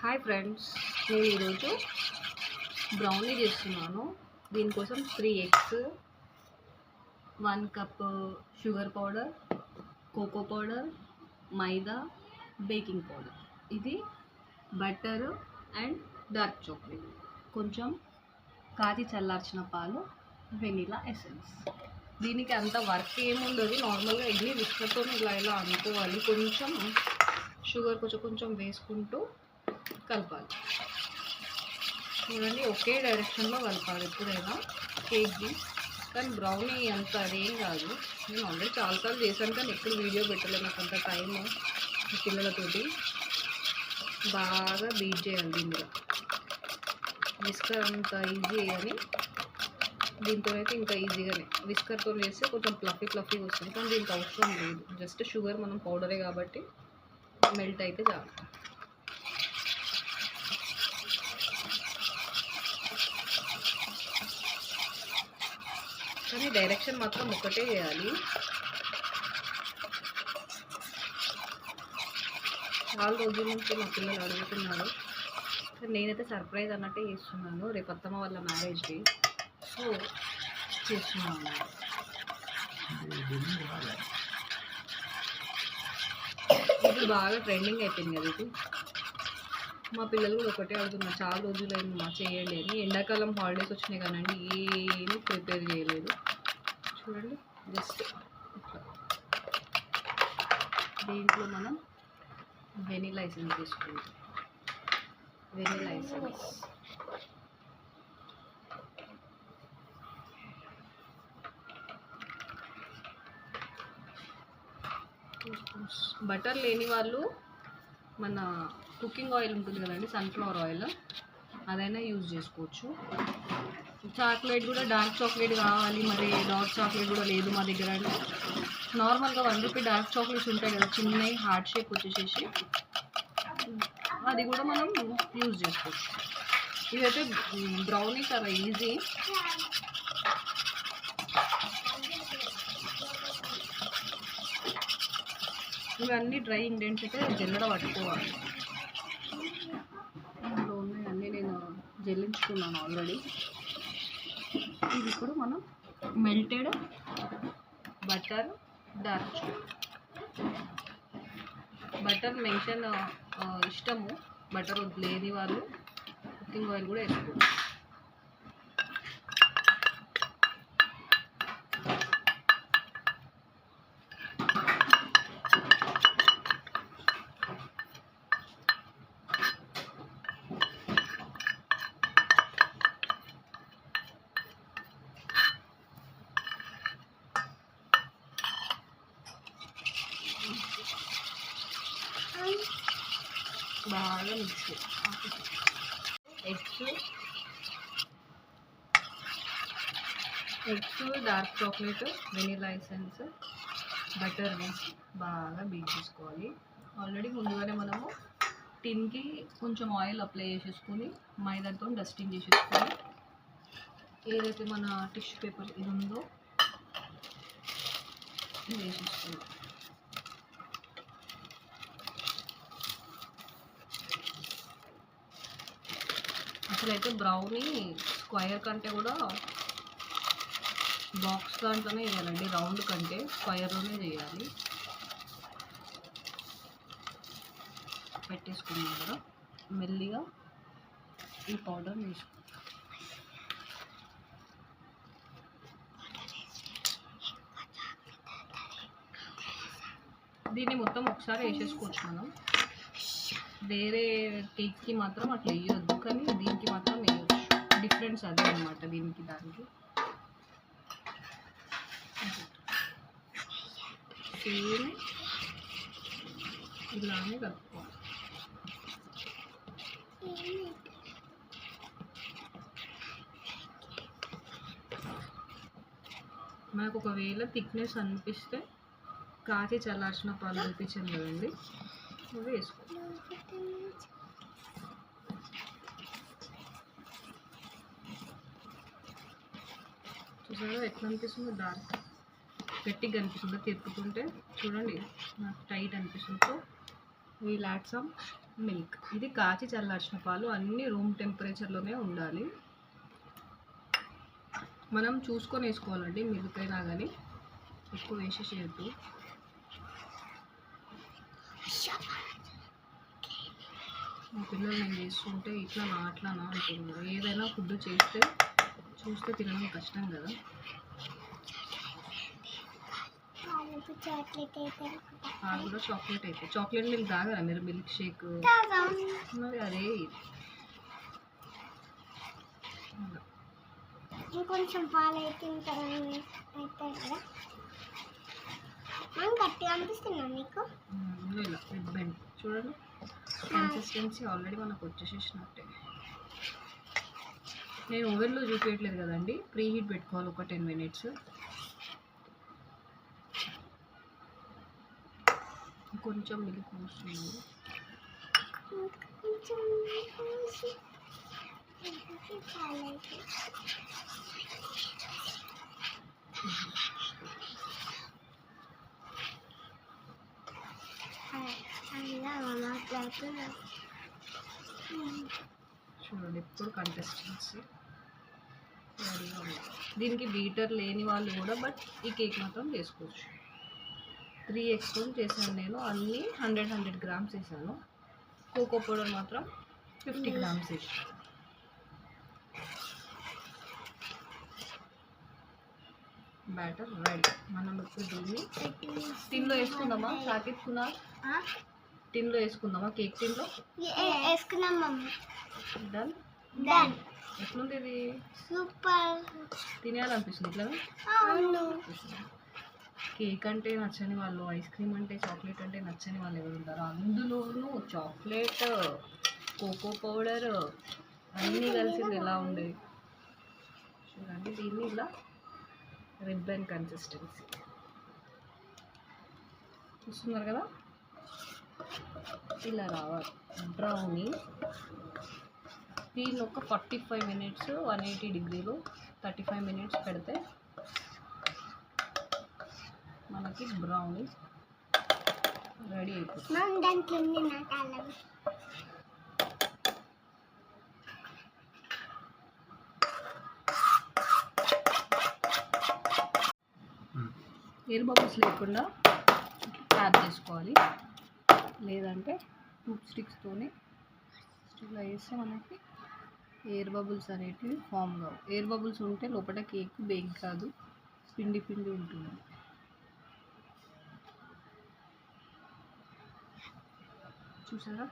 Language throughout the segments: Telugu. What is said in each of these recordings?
హాయ్ ఫ్రెండ్స్, నేను ఈరోజు బ్రౌనీ చేస్తున్నాను. దీనికోసం 3 eggs, 1 cup sugar powder, cocoa powder, maida, baking powder, ఇది బటర్ అండ్ డార్క్ చాక్లెట్, కొంచెం కాచి చల్లార్చిన పాలు, వెనిలా ఎసెన్స్. దీనికి అంత వర్క్ ఏముండదు. నార్మల్గా ఎగ్ని విస్కర్తో ఇలా అనుకోవాలి. కొంచెం షుగర్ కొంచెం వేసుకుంటూ కలపాలి. చూడండి, ఒకే డైరెక్షన్లో కలపాలి ఎప్పుడైనా కేక్కి. కానీ బ్రౌనీ అంత అదేం కాదు. నేను ఆల్రెడీ చాలాసార్లు చేశాను, కానీ ఎప్పుడు వీడియో పెట్టలేదు. నాకు అంత టైం పిల్లలతోటి. బాగా బీట్ చేయాలి దీనిలో. విస్కర్ అంత ఈజీ అని దీంతో అయితే ఇంకా ఈజీగానే. విస్కర్తో చేస్తే కొంచెం ఫ్లఫీ వస్తుంది, కానీ దీనికి అవసరం లేదు. జస్ట్ షుగర్ మనం పౌడరే కాబట్టి మెల్ట్ అయితే చాలు. కానీ డైరెక్షన్ మాత్రం ఒకటే చేయాలి. చాలా రోజుల నుంచి మా పిల్లలు అడుగుతున్నారు, కానీ నేనైతే సర్ప్రైజ్ అన్నట్టే చేస్తున్నాను. రేపు అత్తమ్మ వాళ్ళ మ్యారేజ్ డే, సో చేస్తున్నాను. ఇది బాగా ట్రెండింగ్ అయిపోయింది కదా. ఇది మా పిల్లలు కూడా ఒకటే అడుగుతున్నారు, చాలా రోజులైంది మా చేయండి అని. ఎండాకాలం హాలిడేస్ వచ్చినాయి కానండి, ఏమీ ప్రిపేర్ చేయలేదు. చూడండి, జస్ట్ దీంట్లో మనం వెనిలా ఎసెన్స్ తీసుకుంటాం. వెనిలా ఎసెన్స్ బటర్ లేని వాళ్ళు మన కుకింగ్ ఆయిల్ ఉంటుంది కదండి, సన్ఫ్లవర్ ఆయిల్, అదైనా యూజ్ చేసుకోవచ్చు. చాక్లెట్ కూడా డార్క్ చాక్లెట్ కావాలి, మరి డార్క్ చాక్లెట్ కూడా లేదు మా దగ్గర. నార్మల్గా 1 రూపీ డార్క్ చాక్లెట్స్ ఉంటాయి కదా, చిన్నవి హార్ట్ షేప్ వచ్చేసేసి, అది కూడా మనం యూజ్ చేసుకోవచ్చు. ఇదైతే బ్రౌనీ చాలా ఈజీ. ఇవన్నీ డ్రై ఇంగ్రీడియంట్స్ అయితే జల్లెడ పట్టుకోవాలి. ఇందులో ఉన్నాయన్నీ నేను జల్లించుకున్నాను ఆల్రెడీ. ఇది ఇప్పుడు మనం melted butter, dark chocolate. Butter mention ఇష్టము, బటర్ లేని వాళ్ళు కుకింగ్ ఆయిల్ కూడా వేసుకోవచ్చు. బాగా mix. Eggs, dark chocolate, vanilla essence, butter వేసి బాగా బీట్ చేసుకోవాలి. ఆల్రెడీ ముందుగానే మనము టిన్కి కొంచెం ఆయిల్ అప్లై చేసేసుకొని మైదాతో డస్టింగ్ చేసేసుకొని, ఏదైతే మన టిష్యూ పేపర్ ఇది ఉందో ఇది వేసేసుకోవాలి. అసలైతే బ్రౌనీ స్క్వైర్ కంటే కూడా బాక్స్ దాంట్లోనే చేయాలండి, రౌండ్ కంటే స్క్వైర్లోనే చేయాలి. పెట్టేసుకున్నాం కదా, మెల్లిగా ఈ పౌడర్ వేసుకో. దీన్ని మొత్తం ఒకసారి వేసేసుకోవచ్చు మనం. వేరే కేక్కి మాత్రం అట్లా వేయొద్దు, కానీ దీనికి మాత్రం వేయచ్చు. డిఫరెన్స్ అదే అనమాట దీనికి దానికి. సేమ్ ఇలానే కలుపుకోవాలి. మనకు ఒకవేళ థిక్నెస్ అనిపిస్తే కాచి చల్లార్చిన పాలు అనిపించింది కదండి, అవి వేసుకోవాలి. చూసారా ఎట్లా అనిపిస్తుందో, డార్క్ గట్టిగా అనిపిస్తుందో తిప్పుతుంటే. చూడండి నాకు టైట్ అనిపిస్తుంది. So we'll add some milk. ఇది కాచి చల్లార్చిన పాలు, అన్నీ రూమ్ టెంపరేచర్లోనే ఉండాలి. మనం చూసుకొని వేసుకోవాలండి, మిల్క్ అయినా కానీ ఎక్కువ వేసేసేయద్దు. మా పిల్లలు నేను చేస్తుంటే ఇట్లానా అట్లానా అంటున్నారు. ఏదైనా ఫుడ్ చేస్తే చూస్తే తినడం కష్టం కదా. పాలు కూడా చాక్లెట్ అయితే, చాక్లెట్ మిల్క్ తాగరా మీరు? మిల్క్ షేక్ మరి అదే ఇంకొంచెం పాలు అయితే గట్టిగా అనిపిస్తుందా మీకు? ఇలా రిబ్బన్ చూడండి, కన్సిస్టెన్సీ ఆల్రెడీ మనకు వచ్చేసేసినట్టే. నేను ఓవెన్లో చూపించట్లేదు కదండి, ప్రీ హీట్ పెట్టుకోవాలి ఒక 10 minutes. కొంచెం మిల్క్ వస్తుంది. చూడండి ఇప్పుడు కంటెస్టెన్సీ రెడీగా ఉంది. దీనికి బీటర్ లేని వాళ్ళు కూడా బట్ ఈ కేక్ మాత్రం చేసుకోవచ్చు. 3 eggs చేశాను నేను, అన్నీ 100 grams వేసాను. కోకో పౌడర్ మాత్రం 50 grams వేసాను. Batter ready. మనం ఇప్పుడు దీన్ని టిన్లో వేసుకుందామా? సాకెత్తుకున్నా టిన్లో వేసుకుందామా? కేక్ టిన్లో వేసుకున్నాం మమ్మీ. డన్. ఎట్లుంది ఇది? సూపర్. తినేయాలనిపిస్తుంది ఇట్లా. కేక్ అంటే నచ్చని వాళ్ళు, ఐస్ క్రీమ్ అంటే, చాక్లెట్ అంటే నచ్చని వాళ్ళు ఎవరు ఉంటారు? అందులోనూ చాక్లెట్, కోకో పౌడర్ అన్నీ కలిసింది ఎలా ఉండేది చూడండి. దీన్ని ఇలా రిబ్బన్ కన్సిస్టెన్సీ చూస్తున్నారు కదా, ఇలా రావాలి. బ్రౌనీ దీన్ని ఒక 45 minutes 180 degrees 35 minutes పెడితే మనకి బ్రౌనీ రెడీ అయిపోతుంది. ఎయిర్ బబుల్స్ లేకుండా ట్యాప్ చేసుకోవాలి, లేదంటే టూత్ స్టిక్స్తోనే ఇలా వేస్తే మనకి ఎయిర్ బబుల్స్ అనేటివి ఫామ్ కావు. ఎయిర్ బబుల్స్ ఉంటే లోపల కేక్ బేక్ కాదు, పిండి పిండి ఉంటుంది. చూసారా,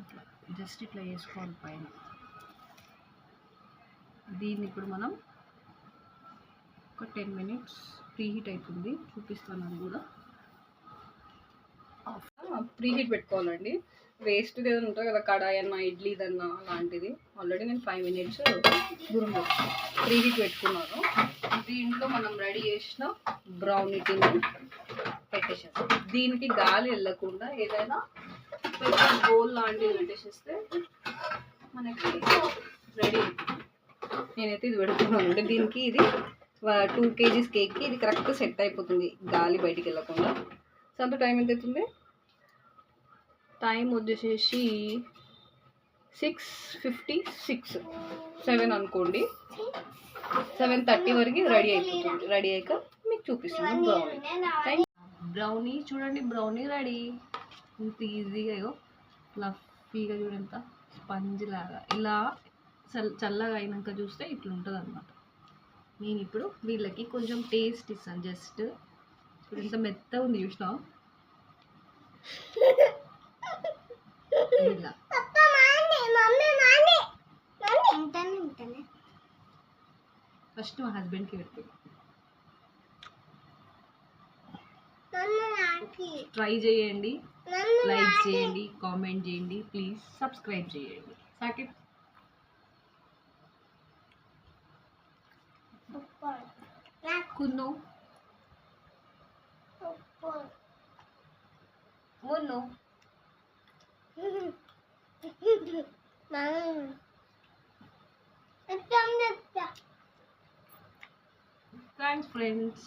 ఇట్లా జస్ట్ ఇట్లా వేసుకోవాలి పైన. దీన్ని ఇప్పుడు మనం ఒక 10 minutes ప్రీ హీట్ అవుతుంది, చూపిస్తాను. అది కూడా ప్రీ హీట్ పెట్టుకోవాలండి. వేస్ట్ ఏదైనా ఉంటుంది కదా, కడాయి అన్న ఇడ్లీదన్నా అలాంటిది. ఆల్రెడీ నేను 5 minutes దూరంలో ప్రీ హీట్ పెట్టుకున్నాను. దీంట్లో మనం రెడీ చేసిన బ్రౌనీ టిన్ పెట్టేసాను. దీనికి గాలి వెళ్ళకుండా ఏదైనా పెద్ద బౌల్ లాంటిది పెట్టేసేస్తే మనకి రెడీ అవుతుంది. నేనైతే ఇది పెడుతున్నాను అంటే దీనికి ఇది 2 kgs కేక్కి ఇది కరెక్ట్ సెట్ అయిపోతుంది, గాలి బయటికి వెళ్ళకుండా. సో అంత టైం ఎంత అవుతుంది? టైం వచ్చేసేసి 6:56 7 అనుకోండి. 7:30 వరకు రెడీ అయిపోతుంది. రెడీ అయ్యాక మీకు చూపిస్తాను బ్రౌనీ. బ్రౌనీ చూడండి, బ్రౌనీ రెడీ. ఇంత ఈజీగా ఫ్లఫీగా చూడంత స్పంజ్ లాగా ఇలా చల్లగా అయినాక చూస్తే ఇట్లా ఉంటుంది అన్నమాట. నేను ఇప్పుడు వీళ్ళకి కొంచెం టేస్ట్ ఇస్తాను. జస్ట్ ఇప్పుడు ఇంత మెత్తగా ఉంది చూసినా, ఇలా ఫస్ట్ మా హస్బెండ్కి పెడుతుంది. ట్రై చేయండి, లైక్ చేయండి, కామెంట్ చేయండి, ప్లీజ్ సబ్స్క్రైబ్ చేయండి. Saqib Kunnu Munnu thanks friends.